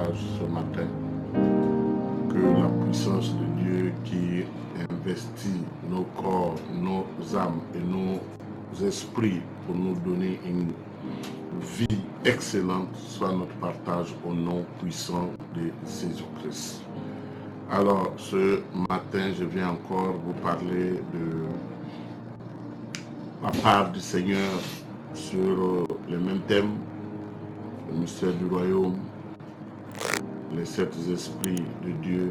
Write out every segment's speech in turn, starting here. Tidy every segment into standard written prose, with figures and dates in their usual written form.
partage ce matin que la puissance de Dieu qui investit nos corps, nos âmes et nos esprits pour nous donner une vie excellente soit notre partage au nom puissant de Jésus-Christ. Alors, ce matin, je viens encore vous parler de la part du Seigneur sur le même thème, le mystère du royaume, les sept esprits de Dieu.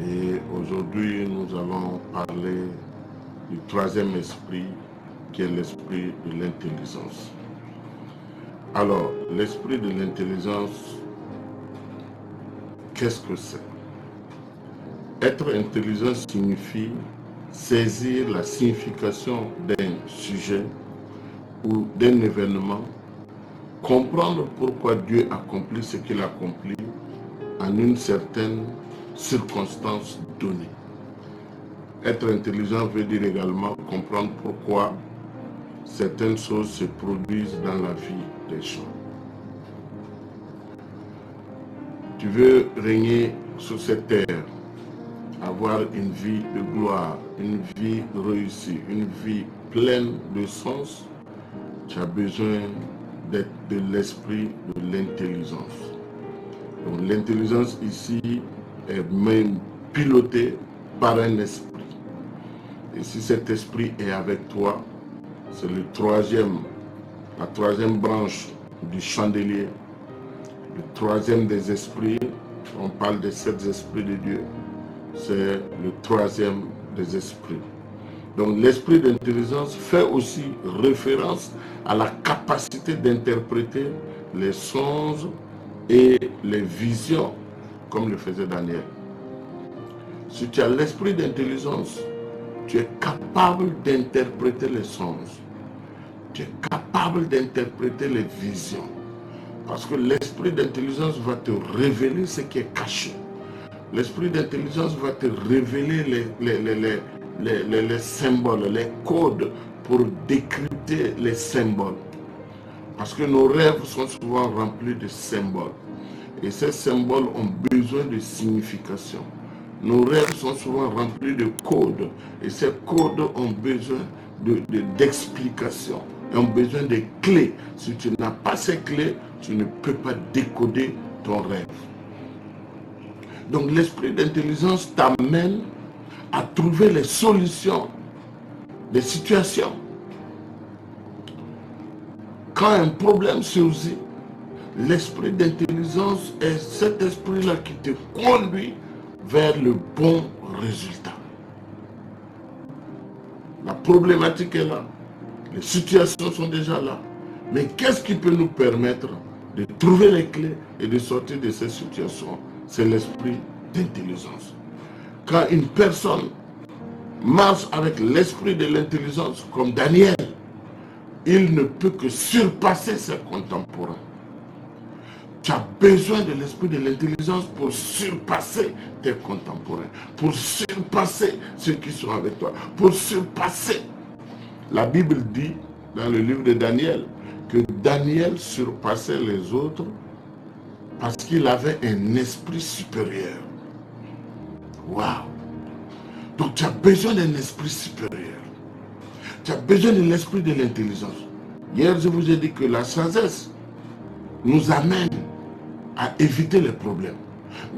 Et aujourd'hui, nous allons parler du troisième esprit, qui est l'esprit de l'intelligence. Alors, l'esprit de l'intelligence, qu'est-ce que c'est? Être intelligent signifie saisir la signification d'un sujet ou d'un événement, comprendre pourquoi Dieu accomplit ce qu'il accomplit en une certaine circonstance donnée. Être intelligent veut dire également comprendre pourquoi certaines choses se produisent dans la vie des gens. Tu veux régner sur cette terre, avoir une vie de gloire, une vie réussie, une vie pleine de sens, tu as besoin de l'esprit de l'intelligence. Donc l'intelligence ici est même pilotée par un esprit. Et si cet esprit est avec toi, c'est la troisième branche du chandelier, le troisième des esprits. On parle des sept esprits de Dieu, c'est le troisième des esprits. Donc l'esprit d'intelligence fait aussi référence à la capacité d'interpréter les songes et les visions, comme le faisait Daniel. Si tu as l'esprit d'intelligence, tu es capable d'interpréter les songes. Tu es capable d'interpréter les visions. Parce que l'esprit d'intelligence va te révéler ce qui est caché. L'esprit d'intelligence va te révéler les symboles, les codes pour décrypter les symboles. Parce que nos rêves sont souvent remplis de symboles. Et ces symboles ont besoin de signification. Nos rêves sont souvent remplis de codes. Et ces codes ont besoin d'explications. Et ont besoin de clés. Si tu n'as pas ces clés, tu ne peux pas décoder ton rêve. Donc l'esprit d'intelligence t'amène à trouver les solutions des situations. Quand un problème surgit, l'esprit d'intelligence est cet esprit-là qui te conduit vers le bon résultat. La problématique est là, les situations sont déjà là. Mais qu'est-ce qui peut nous permettre de trouver les clés et de sortir de ces situations? C'est l'esprit d'intelligence. Quand une personne marche avec l'esprit de l'intelligence, comme Daniel, il ne peut que surpasser ses contemporains. Tu as besoin de l'esprit de l'intelligence pour surpasser tes contemporains, pour surpasser ceux qui sont avec toi, pour surpasser. La Bible dit, dans le livre de Daniel, que Daniel surpassait les autres parce qu'il avait un esprit supérieur. Waouh! Donc tu as besoin d'un esprit supérieur. Tu as besoin de l'esprit de l'intelligence. Hier, je vous ai dit que la sagesse nous amène à éviter les problèmes.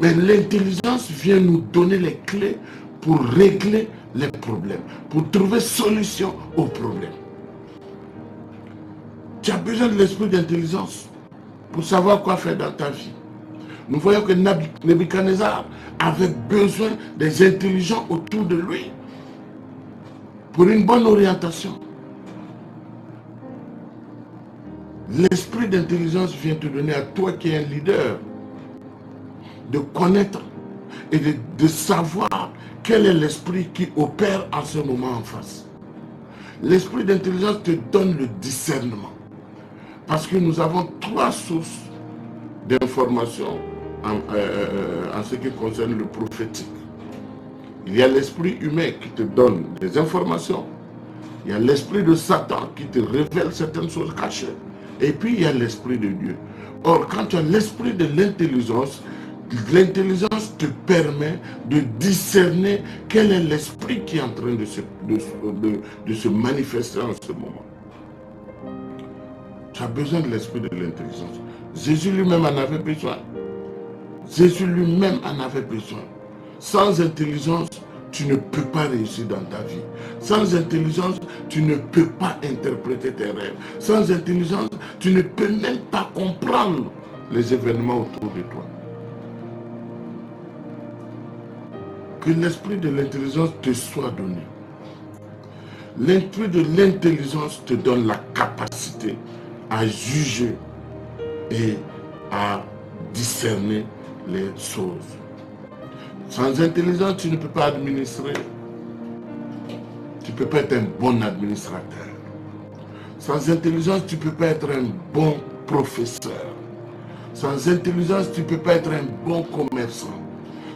Mais l'intelligence vient nous donner les clés pour régler les problèmes, pour trouver solution aux problèmes. Tu as besoin de l'esprit d'intelligence pour savoir quoi faire dans ta vie. Nous voyons que Nebuchadnezzar avait besoin des intelligents autour de lui pour une bonne orientation. L'esprit d'intelligence vient te donner à toi qui es un leader de connaître et de savoir quel est l'esprit qui opère en ce moment en face. L'esprit d'intelligence te donne le discernement. Parce que nous avons trois sources d'informations en ce qui concerne le prophétique. Il y a l'esprit humain qui te donne des informations. Il y a l'esprit de Satan qui te révèle certaines choses cachées. Et puis il y a l'esprit de Dieu. Or, quand tu as l'esprit de l'intelligence te permet de discerner quel est l'esprit qui est en train de se manifester en ce moment. Tu as besoin de l'esprit de l'intelligence. Jésus lui-même en avait besoin. Jésus lui-même en avait besoin. Sans intelligence, tu ne peux pas réussir dans ta vie. Sans intelligence, tu ne peux pas interpréter tes rêves. Sans intelligence, tu ne peux même pas comprendre les événements autour de toi. Que l'esprit de l'intelligence te soit donné. L'esprit de l'intelligence te donne la capacité à juger et à discerner les choses. Sans intelligence, tu ne peux pas administrer. Tu ne peux pas être un bon administrateur. Sans intelligence, tu ne peux pas être un bon professeur. Sans intelligence, tu ne peux pas être un bon commerçant.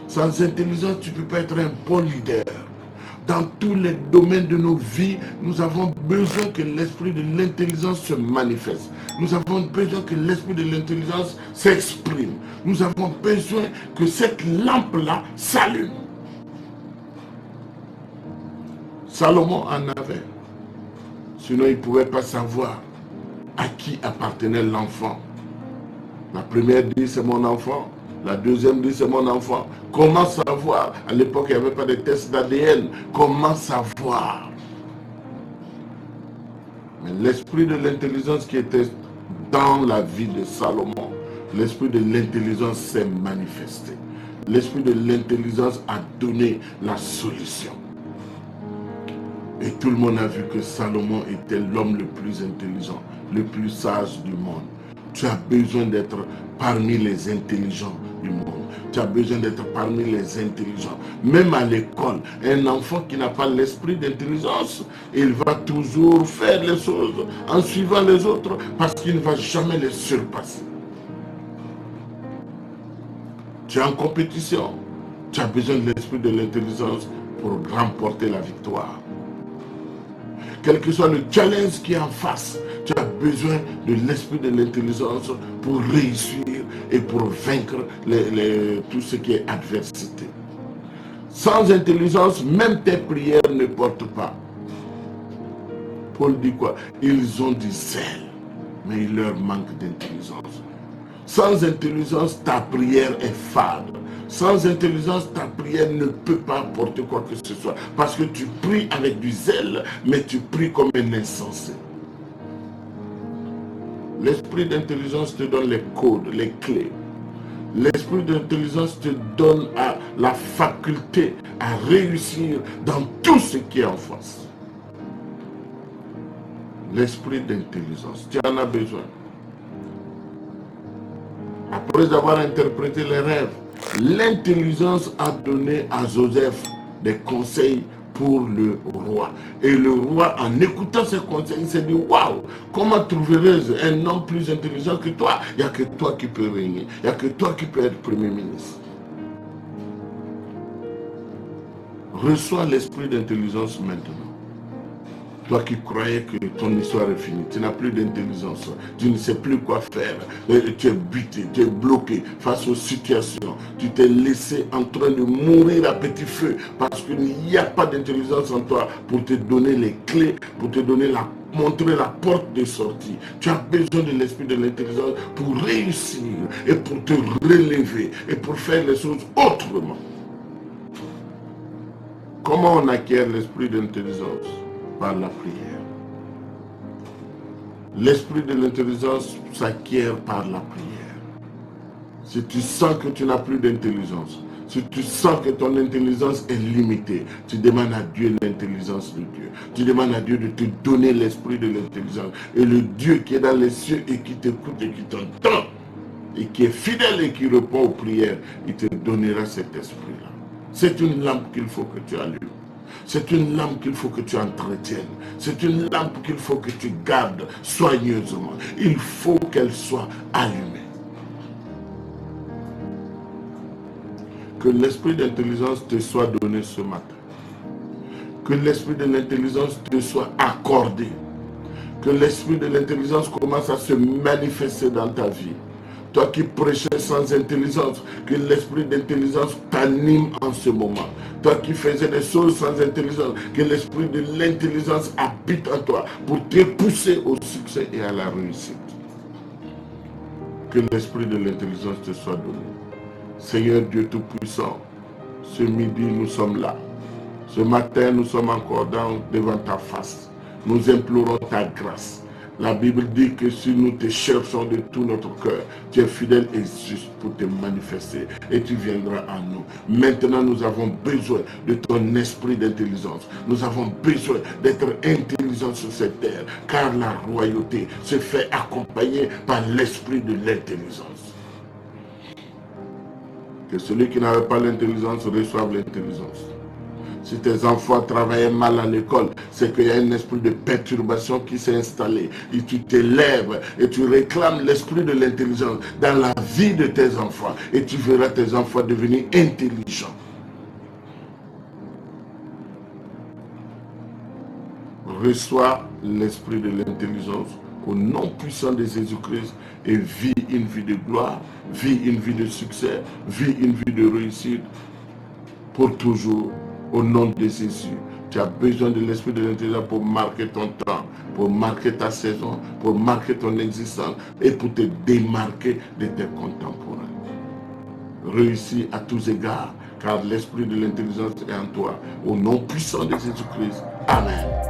Sans intelligence, tu ne peux pas être un bon leader. Dans tous les domaines de nos vies, nous avons besoin que l'esprit de l'intelligence se manifeste. Nous avons besoin que l'esprit de l'intelligence s'exprime. Nous avons besoin que cette lampe-là s'allume. Salomon en avait. Sinon, il ne pouvait pas savoir à qui appartenait l'enfant. La première dit, c'est mon enfant. La deuxième dit, c'est mon enfant. Comment savoir? À l'époque, il n'y avait pas de test d'ADN. Comment savoir? Mais l'esprit de l'intelligence qui était dans la vie de Salomon, l'esprit de l'intelligence s'est manifesté. L'esprit de l'intelligence a donné la solution. Et tout le monde a vu que Salomon était l'homme le plus intelligent, le plus sage du monde. Tu as besoin d'être parmi les intelligents du monde. Tu as besoin d'être parmi les intelligents. Même à l'école, un enfant qui n'a pas l'esprit d'intelligence, il va toujours faire les choses en suivant les autres parce qu'il ne va jamais les surpasser. Tu es en compétition. Tu as besoin de l'esprit de l'intelligence pour remporter la victoire. Quel que soit le challenge qui est en face, tu as besoin de l'esprit de l'intelligence pour réussir et pour vaincre tout ce qui est adversité. Sans intelligence, même tes prières ne portent pas. Paul dit quoi? Ils ont du zèle, mais il leur manque d'intelligence. Sans intelligence, ta prière est fade. Sans intelligence, ta prière ne peut pas apporter quoi que ce soit. Parce que tu pries avec du zèle, mais tu pries comme un insensé. L'esprit d'intelligence te donne les codes, les clés. L'esprit d'intelligence te donne la faculté à réussir dans tout ce qui est en face. L'esprit d'intelligence, tu en as besoin. Après avoir interprété les rêves, l'intelligence a donné à Joseph des conseils pour le roi. Et le roi, en écoutant ces conseils, il s'est dit, waouh, comment trouverais-je un homme plus intelligent que toi? Il n'y a que toi qui peux régner. Il n'y a que toi qui peux être premier ministre. Reçois l'esprit d'intelligence maintenant. Toi qui croyais que ton histoire est finie, tu n'as plus d'intelligence, tu ne sais plus quoi faire, tu es buté, tu es bloqué face aux situations, tu t'es laissé en train de mourir à petit feu parce qu'il n'y a pas d'intelligence en toi pour te donner les clés, pour te donner montrer la porte de sortie. Tu as besoin de l'esprit de l'intelligence pour réussir et pour te relever et pour faire les choses autrement. Comment on acquiert l'esprit d'intelligence? Par la prière. L'esprit de l'intelligence s'acquiert par la prière. Si tu sens que tu n'as plus d'intelligence, si tu sens que ton intelligence est limitée, tu demandes à Dieu l'intelligence de Dieu. Tu demandes à Dieu de te donner l'esprit de l'intelligence. Et le Dieu qui est dans les cieux et qui t'écoute et qui t'entend, et qui est fidèle et qui répond aux prières, il te donnera cet esprit-là. C'est une lampe qu'il faut que tu allumes. C'est une lampe qu'il faut que tu entretiennes. C'est une lampe qu'il faut que tu gardes soigneusement. Il faut qu'elle soit allumée. Que l'esprit d'intelligence te soit donné ce matin. Que l'esprit de l'intelligence te soit accordé. Que l'esprit de l'intelligence commence à se manifester dans ta vie. Toi qui prêchais sans intelligence, que l'esprit d'intelligence t'anime en ce moment. Toi qui faisais des choses sans intelligence, que l'esprit de l'intelligence habite en toi pour te pousser au succès et à la réussite. Que l'esprit de l'intelligence te soit donné. Seigneur Dieu Tout-Puissant, ce midi nous sommes là. Ce matin nous sommes encore devant ta face. Nous implorons ta grâce. La Bible dit que si nous te cherchons de tout notre cœur, tu es fidèle et juste pour te manifester et tu viendras à nous. Maintenant, nous avons besoin de ton esprit d'intelligence. Nous avons besoin d'être intelligents sur cette terre, car la royauté se fait accompagner par l'esprit de l'intelligence. Que celui qui n'avait pas l'intelligence reçoive l'intelligence. Si tes enfants travaillaient mal à l'école, c'est qu'il y a un esprit de perturbation qui s'est installé. Et tu t'élèves et tu réclames l'esprit de l'intelligence dans la vie de tes enfants. Et tu verras tes enfants devenir intelligents. Reçois l'esprit de l'intelligence au nom puissant de Jésus-Christ et vis une vie de gloire, vis une vie de succès, vis une vie de réussite pour toujours. Au nom de Jésus, tu as besoin de l'esprit de l'intelligence pour marquer ton temps, pour marquer ta saison, pour marquer ton existence et pour te démarquer de tes contemporains. Réussis à tous égards, car l'esprit de l'intelligence est en toi. Au nom puissant de Jésus-Christ. Amen.